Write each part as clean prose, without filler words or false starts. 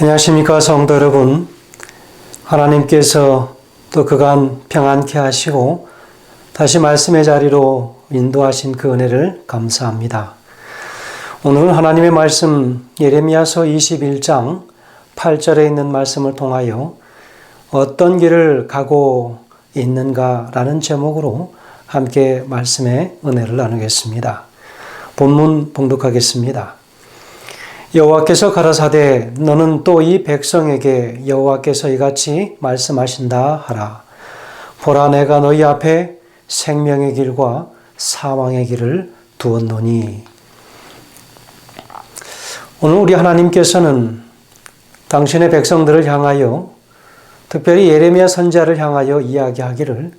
안녕하십니까 성도 여러분. 하나님께서 또 그간 평안케 하시고 다시 말씀의 자리로 인도하신 그 은혜를 감사합니다. 오늘은 하나님의 말씀 예레미야서 21장 8절에 있는 말씀을 통하여 어떤 길을 가고 있는가라는 제목으로 함께 말씀의 은혜를 나누겠습니다. 본문 봉독하겠습니다. 여호와께서 가라사대 너는 또 이 백성에게 여호와께서 이같이 말씀하신다 하라. 보라, 내가 너희 앞에 생명의 길과 사망의 길을 두었노니. 오늘 우리 하나님께서는 당신의 백성들을 향하여, 특별히 예레미야 선지자를 향하여 이야기하기를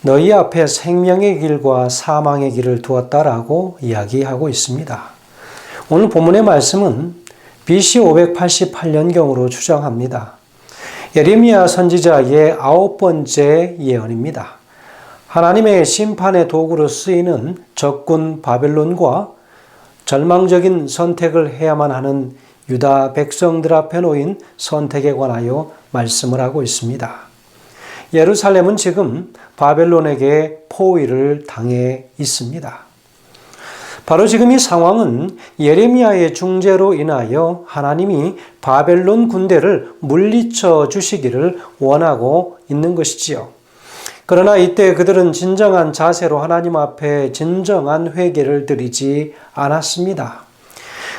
너희 앞에 생명의 길과 사망의 길을 두었다라고 이야기하고 있습니다. 오늘 본문의 말씀은 BC 588년경으로 추정합니다. 예레미야 선지자의 9번째 예언입니다. 하나님의 심판의 도구로 쓰이는 적군 바벨론과 절망적인 선택을 해야만 하는 유다 백성들 앞에 놓인 선택에 관하여 말씀을 하고 있습니다. 예루살렘은 지금 바벨론에게 포위를 당해 있습니다. 바로 지금 이 상황은 예레미야의 중재로 인하여 하나님이 바벨론 군대를 물리쳐 주시기를 원하고 있는 것이지요. 그러나 이때 그들은 진정한 자세로 하나님 앞에 진정한 회개를 드리지 않았습니다.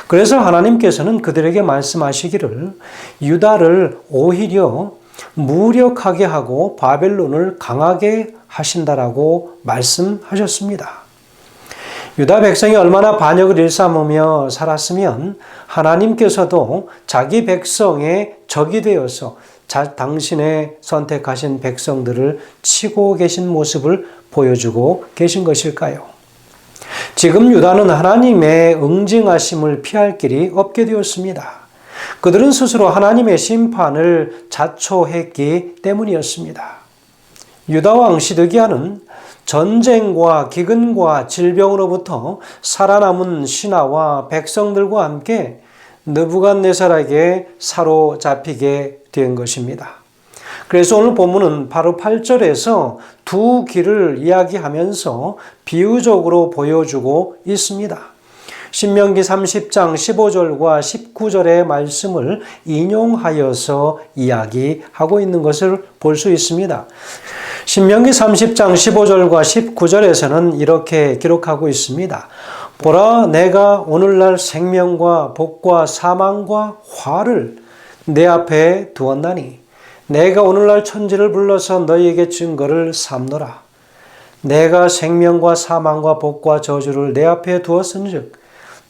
그래서 하나님께서는 그들에게 말씀하시기를 유다를 오히려 무력하게 하고 바벨론을 강하게 하신다라고 말씀하셨습니다. 유다 백성이 얼마나 반역을 일삼으며 살았으면 하나님께서도 자기 백성의 적이 되어서 당신의 선택하신 백성들을 치고 계신 모습을 보여주고 계신 것일까요? 지금 유다는 하나님의 응징하심을 피할 길이 없게 되었습니다. 그들은 스스로 하나님의 심판을 자초했기 때문이었습니다. 유다 왕 시드기야는 전쟁과 기근과 질병으로부터 살아남은 신하와 백성들과 함께 느부갓네살에게 사로잡히게 된 것입니다. 그래서 오늘 본문은 바로 8절에서 두 길을 이야기하면서 비유적으로 보여주고 있습니다. 신명기 30장 15절과 19절의 말씀을 인용하여서 이야기하고 있는 것을 볼 수 있습니다. 신명기 30장 15절과 19절에서는 이렇게 기록하고 있습니다. 보라, 내가 오늘날 생명과 복과 사망과 화를 내 앞에 두었나니 내가 오늘날 천지를 불러서 너희에게 증거를 삼노라. 내가 생명과 사망과 복과 저주를 내 앞에 두었은즉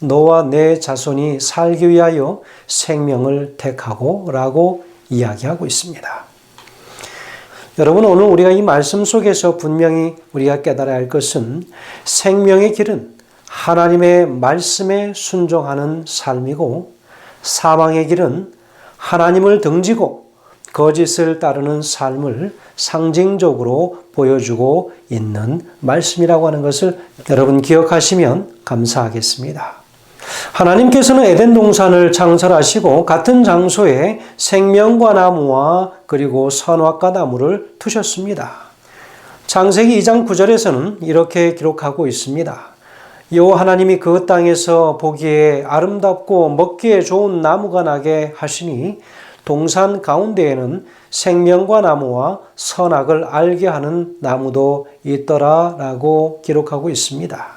너와 내 자손이 살기 위하여 생명을 택하고 라고 이야기하고 있습니다. 여러분, 오늘 우리가 이 말씀 속에서 분명히 우리가 깨달아야 할 것은 생명의 길은 하나님의 말씀에 순종하는 삶이고 사망의 길은 하나님을 등지고 거짓을 따르는 삶을 상징적으로 보여주고 있는 말씀이라고 하는 것을 여러분 기억하시면 감사하겠습니다. 하나님께서는 에덴 동산을 창설하시고 같은 장소에 생명과 나무와 그리고 선악과 나무를 두셨습니다. 창세기 2장 9절에서는 이렇게 기록하고 있습니다. 여호와 하나님이 그 땅에서 보기에 아름답고 먹기에 좋은 나무가 나게 하시니 동산 가운데에는 생명과 나무와 선악을 알게 하는 나무도 있더라라고 기록하고 있습니다.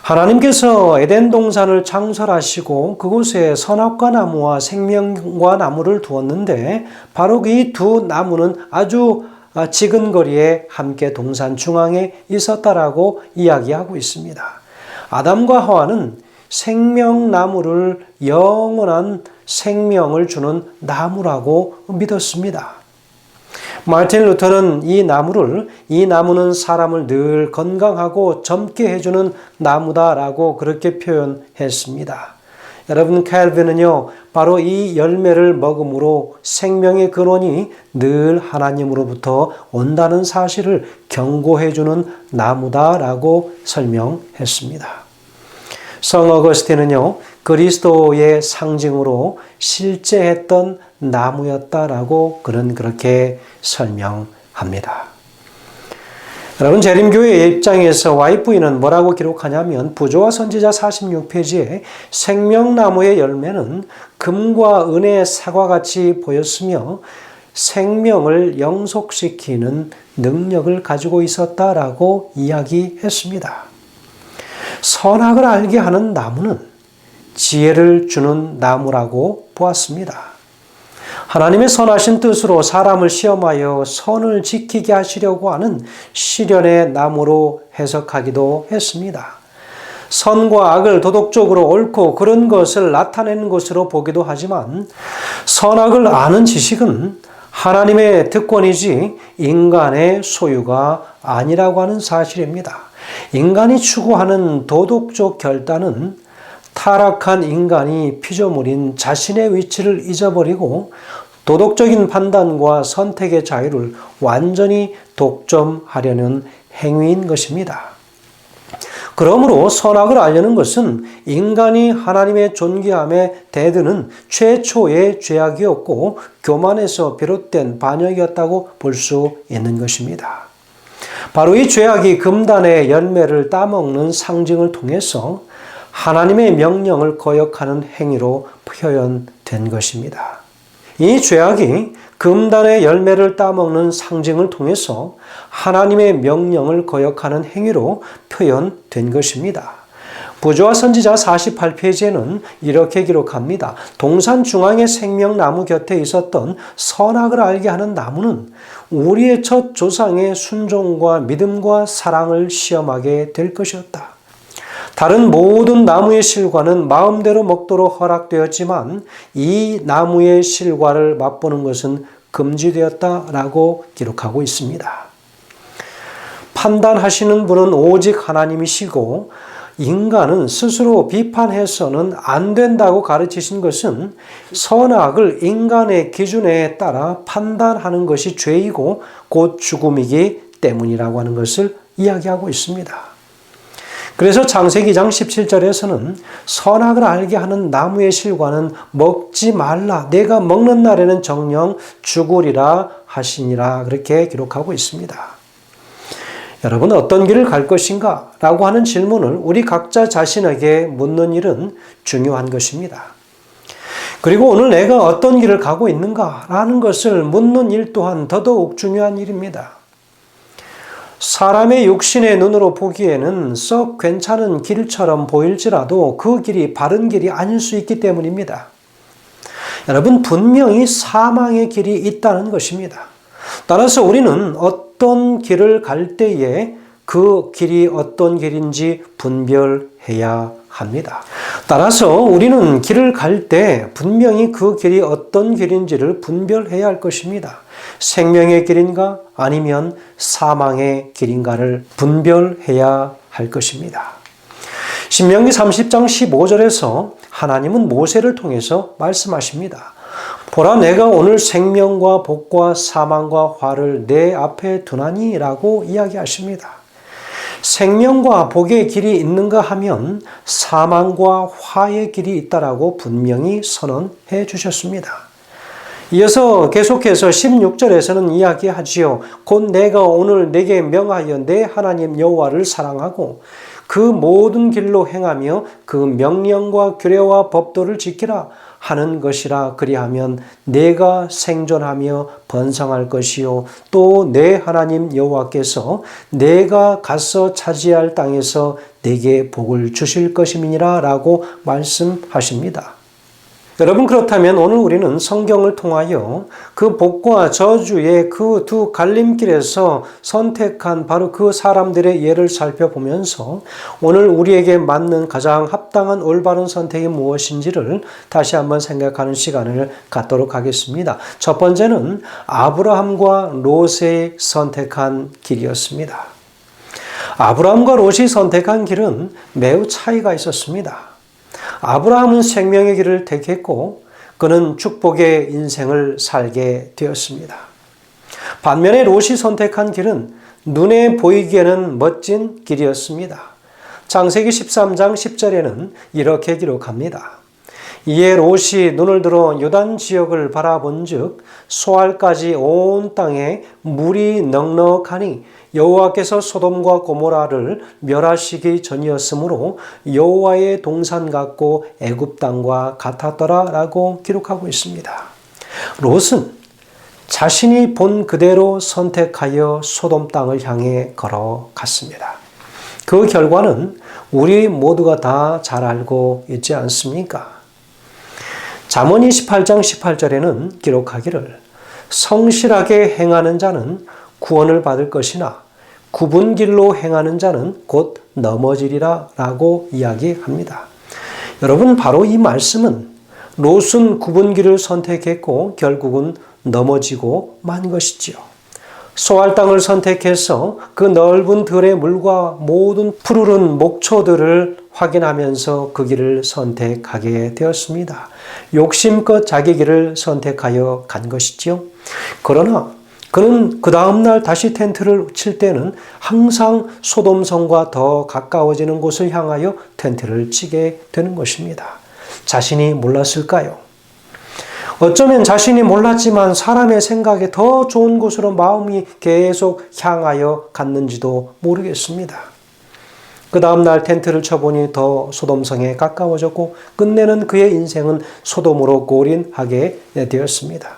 하나님께서 에덴 동산을 창설하시고 그곳에 선악과 나무와 생명과 나무를 두었는데 바로 이 두 나무는 아주 지근거리에 함께 동산 중앙에 있었다라고 이야기하고 있습니다. 아담과 하와는 생명나무를 영원한 생명을 주는 나무라고 믿었습니다. 마르틴 루터는 이 나무는 사람을 늘 건강하고 젊게 해주는 나무다라고 그렇게 표현했습니다. 여러분, 칼빈은요, 바로 이 열매를 먹음으로 생명의 근원이 늘 하나님으로부터 온다는 사실을 경고해주는 나무다라고 설명했습니다. 성 어거스틴은요, 그리스도의 상징으로 실제했던 나무였다라고 그는 그렇게 설명합니다. 여러분, 재림교회의 입장에서 YFV는 뭐라고 기록하냐면 부조와 선지자 46페이지에 생명나무의 열매는 금과 은의 사과같이 보였으며 생명을 영속시키는 능력을 가지고 있었다라고 이야기했습니다. 선악을 알게 하는 나무는 지혜를 주는 나무라고 보았습니다. 하나님의 선하신 뜻으로 사람을 시험하여 선을 지키게 하시려고 하는 시련의 나무로 해석하기도 했습니다. 선과 악을 도덕적으로 옳고 그른 것을 나타내는 것으로 보기도 하지만 선악을 아는 지식은 하나님의 특권이지 인간의 소유가 아니라고 하는 사실입니다. 인간이 추구하는 도덕적 결단은 타락한 인간이 피조물인 자신의 위치를 잊어버리고 도덕적인 판단과 선택의 자유를 완전히 독점하려는 행위인 것입니다. 그러므로 선악을 알려는 것은 인간이 하나님의 존귀함에 대드는 최초의 죄악이었고 교만에서 비롯된 반역이었다고 볼 수 있는 것입니다. 바로 이 죄악이 금단의 열매를 따먹는 상징을 통해서 하나님의 명령을 거역하는 행위로 표현된 것입니다. 이 죄악이 금단의 열매를 따먹는 상징을 통해서 하나님의 명령을 거역하는 행위로 표현된 것입니다. 부조와 선지자 48페이지에는 이렇게 기록합니다. 동산 중앙의 생명나무 곁에 있었던 선악을 알게 하는 나무는 우리의 첫 조상의 순종과 믿음과 사랑을 시험하게 될 것이었다. 다른 모든 나무의 실과는 마음대로 먹도록 허락되었지만 이 나무의 실과를 맛보는 것은 금지되었다라고 기록하고 있습니다. 판단하시는 분은 오직 하나님이시고 인간은 스스로 비판해서는 안 된다고 가르치신 것은 선악을 인간의 기준에 따라 판단하는 것이 죄이고 곧 죽음이기 때문이라고 하는 것을 이야기하고 있습니다. 그래서 창세기 2장 17절에서는 선악을 알게 하는 나무의 실과는 먹지 말라. 내가 먹는 날에는 정녕 죽으리라 하시니라. 그렇게 기록하고 있습니다. 여러분, 어떤 길을 갈 것인가? 라고 하는 질문을 우리 각자 자신에게 묻는 일은 중요한 것입니다. 그리고 오늘 내가 어떤 길을 가고 있는가? 라는 것을 묻는 일 또한 더더욱 중요한 일입니다. 사람의 육신의 눈으로 보기에는 썩 괜찮은 길처럼 보일지라도 그 길이 바른 길이 아닐 수 있기 때문입니다. 여러분, 분명히 사망의 길이 있다는 것입니다. 따라서 우리는 어떤 길을 갈 때에 그 길이 어떤 길인지 분별해야 합니다. 따라서 우리는 길을 갈 때 분명히 그 길이 어떤 길인지를 분별해야 할 것입니다. 생명의 길인가 아니면 사망의 길인가를 분별해야 할 것입니다. 신명기 30장 15절에서 하나님은 모세를 통해서 말씀하십니다. 보라, 내가 오늘 생명과 복과 사망과 화를 내 앞에 두나니 라고 이야기하십니다. 생명과 복의 길이 있는가 하면 사망과 화의 길이 있다라고 분명히 선언해 주셨습니다. 이어서 계속해서 16절에서는 이야기하지요. 곧 내가 오늘 내게 명하여 내 하나님 여호와를 사랑하고 그 모든 길로 행하며 그 명령과 규례와 법도를 지키라 하는 것이라. 그리하면 내가 생존하며 번성할 것이요 또 내 하나님 여호와께서 내가 가서 차지할 땅에서 내게 복을 주실 것임이니라 라고 말씀하십니다. 여러분, 그렇다면 오늘 우리는 성경을 통하여 그 복과 저주의 그 두 갈림길에서 선택한 바로 그 사람들의 예를 살펴보면서 오늘 우리에게 맞는 가장 합당한 올바른 선택이 무엇인지를 다시 한번 생각하는 시간을 갖도록 하겠습니다. 첫 번째는 아브라함과 롯이 선택한 길이었습니다. 아브라함과 롯이 선택한 길은 매우 차이가 있었습니다. 아브라함은 생명의 길을 택했고 그는 축복의 인생을 살게 되었습니다. 반면에 롯이 선택한 길은 눈에 보이기에는 멋진 길이었습니다. 창세기 13장 10절에는 이렇게 기록합니다. 이에 롯이 눈을 들어 요단 지역을 바라본즉 소알까지 온 땅에 물이 넉넉하니 여호와께서 소돔과 고모라를 멸하시기 전이었으므로 여호와의 동산 같고 애굽 땅과 같았더라라고 기록하고 있습니다. 롯은 자신이 본 그대로 선택하여 소돔 땅을 향해 걸어갔습니다. 그 결과는 우리 모두가 다 잘 알고 있지 않습니까? 잠언 28장 18절에는 기록하기를 성실하게 행하는 자는 구원을 받을 것이나 굽은 길로 행하는 자는 곧 넘어지리라 라고 이야기합니다. 여러분, 바로 이 말씀은 롯은 굽은 길을 선택했고 결국은 넘어지고 만 것이지요. 소알 땅을 선택해서 그 넓은 들의 물과 모든 푸르른 목초들을 확인하면서 그 길을 선택하게 되었습니다. 욕심껏 자기 길을 선택하여 간 것이지요. 그러나 그는 그 다음날 다시 텐트를 칠 때는 항상 소돔성과 더 가까워지는 곳을 향하여 텐트를 치게 되는 것입니다. 자신이 몰랐을까요? 어쩌면 자신이 몰랐지만 사람의 생각에 더 좋은 곳으로 마음이 계속 향하여 갔는지도 모르겠습니다. 그 다음날 텐트를 쳐보니 더 소돔성에 가까워졌고 끝내는 그의 인생은 소돔으로 골인하게 되었습니다.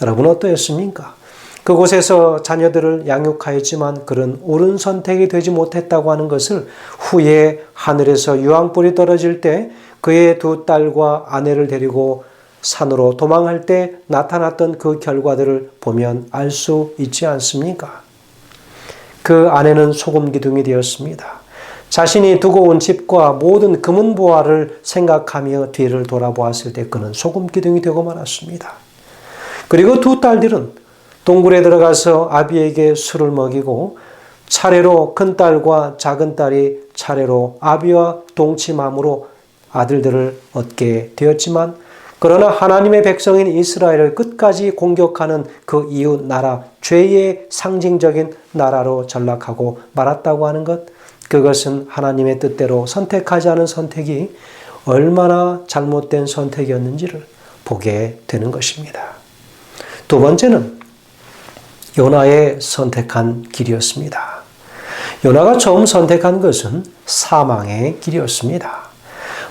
여러분 어떠했습니까? 그곳에서 자녀들을 양육하였지만 그런 옳은 선택이 되지 못했다고 하는 것을 후에 하늘에서 유황불이 떨어질 때 그의 두 딸과 아내를 데리고 산으로 도망할 때 나타났던 그 결과들을 보면 알 수 있지 않습니까? 그 아내는 소금 기둥이 되었습니다. 자신이 두고 온 집과 모든 금은보화를 생각하며 뒤를 돌아보았을 때 그는 소금 기둥이 되고 말았습니다. 그리고 두 딸들은 동굴에 들어가서 아비에게 술을 먹이고 차례로 큰딸과 작은딸이 차례로 아비와 동침함으로 아들들을 얻게 되었지만 그러나 하나님의 백성인 이스라엘을 끝까지 공격하는 그 이웃 나라, 죄의 상징적인 나라로 전락하고 말았다고 하는 것, 그것은 하나님의 뜻대로 선택하지 않은 선택이 얼마나 잘못된 선택이었는지를 보게 되는 것입니다. 두 번째는 요나의 선택한 길이었습니다. 요나가 처음 선택한 것은 사망의 길이었습니다.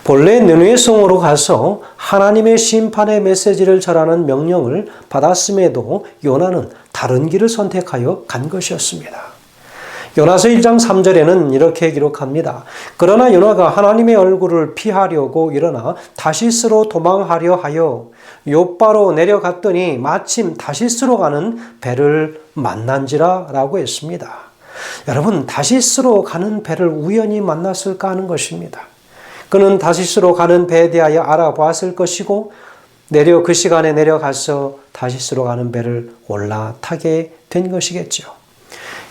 본래 느느웨 성으로 가서 하나님의 심판의 메시지를 전하는 명령을 받았음에도 요나는 다른 길을 선택하여 간 것이었습니다. 요나서 1장 3절에는 이렇게 기록합니다. 그러나 요나가 하나님의 얼굴을 피하려고 일어나 다시스로 도망하려 하여 욥바로 내려갔더니 마침 다시스로 가는 배를 만난지라 라고 했습니다. 여러분, 다시스로 가는 배를 우연히 만났을까 하는 것입니다. 그는 다시스로 가는 배에 대하여 알아보았을 것이고 그 시간에 내려가서 다시스로 가는 배를 올라타게 된 것이겠죠.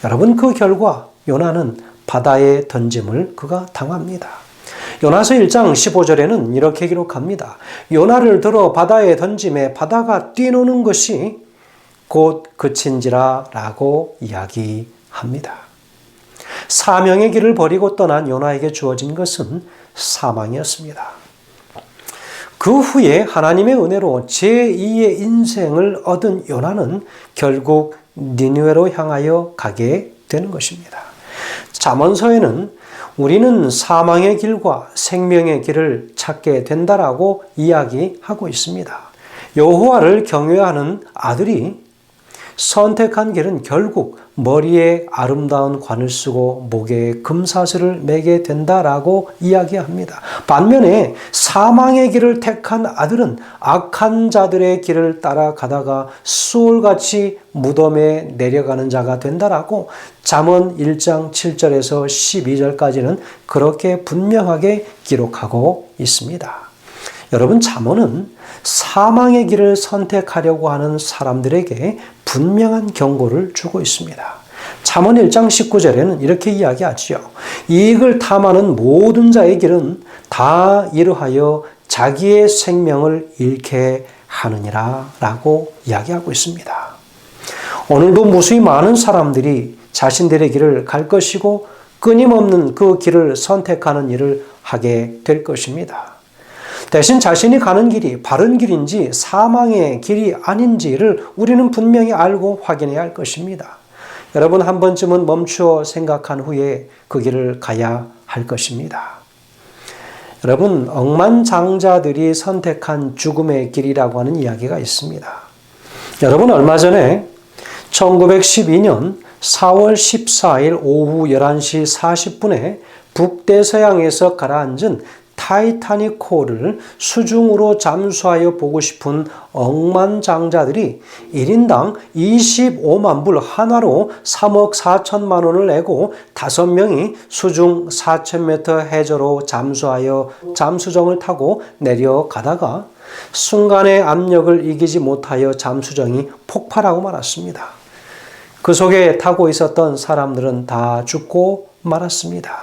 여러분, 그 결과 요나는 바다에 던짐을 그가 당합니다. 요나서 1장 15절에는 이렇게 기록합니다. 요나를 들어 바다에 던짐에 바다가 뛰노는 것이 곧 그친지라 라고 이야기합니다. 사명의 길을 버리고 떠난 요나에게 주어진 것은 사망이었습니다. 그 후에 하나님의 은혜로 제2의 인생을 얻은 요나는 결국 니느웨로 향하여 가게 되는 것입니다. 잠언서에는 우리는 사망의 길과 생명의 길을 찾게 된다라고 이야기하고 있습니다. 여호와를 경외하는 아들이 선택한 길은 결국 머리에 아름다운 관을 쓰고 목에 금사슬을 매게 된다라고 이야기합니다. 반면에 사망의 길을 택한 아들은 악한 자들의 길을 따라가다가 수월같이 무덤에 내려가는 자가 된다라고 잠언 1장 7절에서 12절까지는 그렇게 분명하게 기록하고 있습니다. 여러분, 잠언은 사망의 길을 선택하려고 하는 사람들에게 분명한 경고를 주고 있습니다. 잠언 1장 19절에는 이렇게 이야기하지요. 이익을 탐하는 모든 자의 길은 다 이러하여 자기의 생명을 잃게 하느니라 라고 이야기하고 있습니다. 오늘도 무수히 많은 사람들이 자신들의 길을 갈 것이고 끊임없는 그 길을 선택하는 일을 하게 될 것입니다. 대신 자신이 가는 길이 바른 길인지 사망의 길이 아닌지를 우리는 분명히 알고 확인해야 할 것입니다. 여러분 한 번쯤은 멈추어 생각한 후에 그 길을 가야 할 것입니다. 여러분 억만장자들이 선택한 죽음의 길이라고 하는 이야기가 있습니다. 여러분 얼마 전에 1912년 4월 14일 오후 11시 40분에 북대서양에서 가라앉은 타이타닉호를 수중으로 잠수하여 보고 싶은 억만장자들이 1인당 25만 불 하나로 3억 4천만 원을 내고 5명이 수중 4,000m 해저로 잠수하여 잠수정을 타고 내려가다가 순간의 압력을 이기지 못하여 잠수정이 폭발하고 말았습니다. 그 속에 타고 있었던 사람들은 다 죽고 말았습니다.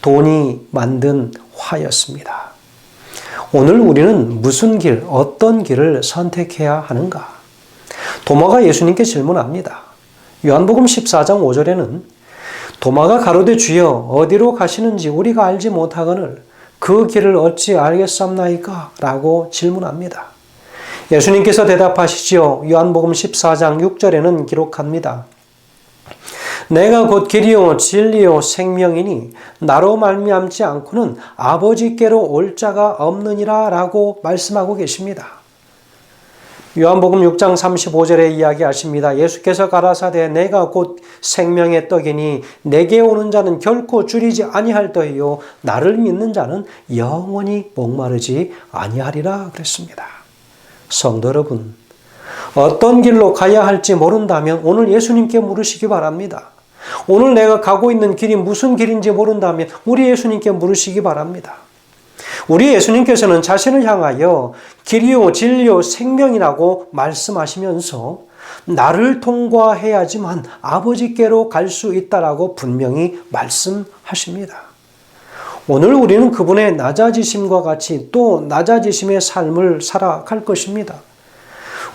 돈이 만든 화였습니다. 오늘 우리는 무슨 길, 어떤 길을 선택해야 하는가? 도마가 예수님께 질문합니다. 요한복음 14장 5절에는 도마가 가로되 주여 어디로 가시는지 우리가 알지 못하거늘 그 길을 어찌 알겠사옵나이까? 라고 질문합니다. 예수님께서 대답하시지요. 요한복음 14장 6절에는 기록합니다. 내가 곧 길이요 진리요 생명이니 나로 말미암지 않고는 아버지께로 올 자가 없느니라 라고 말씀하고 계십니다. 요한복음 6장 35절에 이야기하십니다. 예수께서 가라사대 내가 곧 생명의 떡이니 내게 오는 자는 결코 줄이지 아니할 터이요 나를 믿는 자는 영원히 목마르지 아니하리라 그랬습니다. 성도 여러분, 어떤 길로 가야 할지 모른다면 오늘 예수님께 물으시기 바랍니다. 오늘 내가 가고 있는 길이 무슨 길인지 모른다면 우리 예수님께 물으시기 바랍니다. 우리 예수님께서는 자신을 향하여 길이요 진리요 생명이라고 말씀하시면서 나를 통과해야지만 아버지께로 갈 수 있다라고 분명히 말씀하십니다. 오늘 우리는 그분의 낮아지심과 같이 또 낮아지심의 삶을 살아갈 것입니다.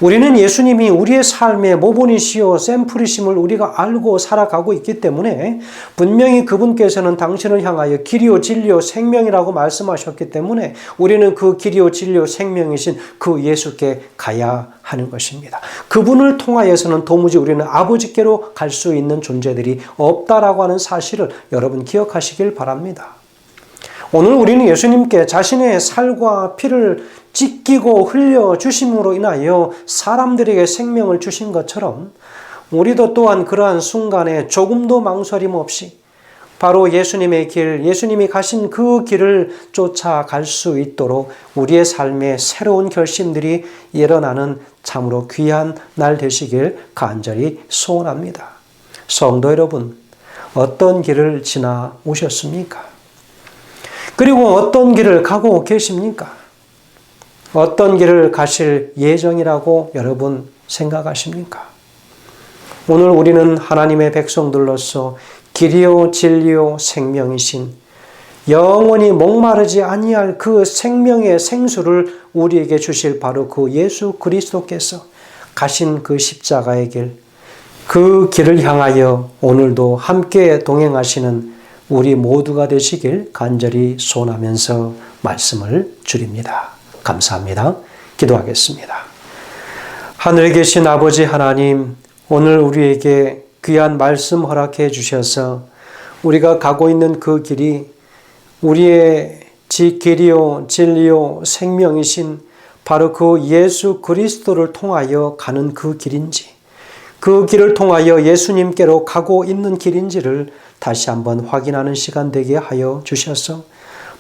우리는 예수님이 우리의 삶의 모본이시요 샘플이심을 우리가 알고 살아가고 있기 때문에 분명히 그분께서는 당신을 향하여 길이요 진리요 생명이라고 말씀하셨기 때문에 우리는 그 길이요 진리요 생명이신 그 예수께 가야 하는 것입니다. 그분을 통하여서는 도무지 우리는 아버지께로 갈 수 있는 존재들이 없다라고 하는 사실을 여러분 기억하시길 바랍니다. 오늘 우리는 예수님께 자신의 살과 피를 찢기고 흘려주심으로 인하여 사람들에게 생명을 주신 것처럼 우리도 또한 그러한 순간에 조금도 망설임 없이 바로 예수님의 길, 예수님이 가신 그 길을 쫓아갈 수 있도록 우리의 삶에 새로운 결심들이 일어나는 참으로 귀한 날 되시길 간절히 소원합니다. 성도 여러분, 어떤 길을 지나 오셨습니까? 그리고 어떤 길을 가고 계십니까? 어떤 길을 가실 예정이라고 여러분 생각하십니까? 오늘 우리는 하나님의 백성들로서 길이요 진리요 생명이신 영원히 목마르지 아니할 그 생명의 생수를 우리에게 주실 바로 그 예수 그리스도께서 가신 그 십자가의 길, 그 길을 향하여 오늘도 함께 동행하시는 우리 모두가 되시길 간절히 소원하면서 말씀을 드립니다. 감사합니다. 기도하겠습니다. 하늘에 계신 아버지 하나님, 오늘 우리에게 귀한 말씀 허락해 주셔서 우리가 가고 있는 그 길이 우리의 길이요 진리요 생명이신 바로 그 예수 그리스도를 통하여 가는 그 길인지, 그 길을 통하여 예수님께로 가고 있는 길인지를 다시 한번 확인하는 시간 되게 하여 주셔서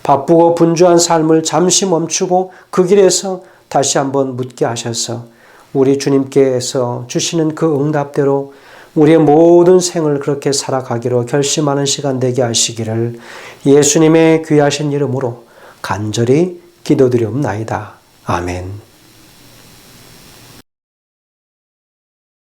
바쁘고 분주한 삶을 잠시 멈추고 그 길에서 다시 한번 묻게 하셔서 우리 주님께서 주시는 그 응답대로 우리의 모든 생을 그렇게 살아가기로 결심하는 시간 되게 하시기를 예수님의 귀하신 이름으로 간절히 기도드리옵나이다. 아멘.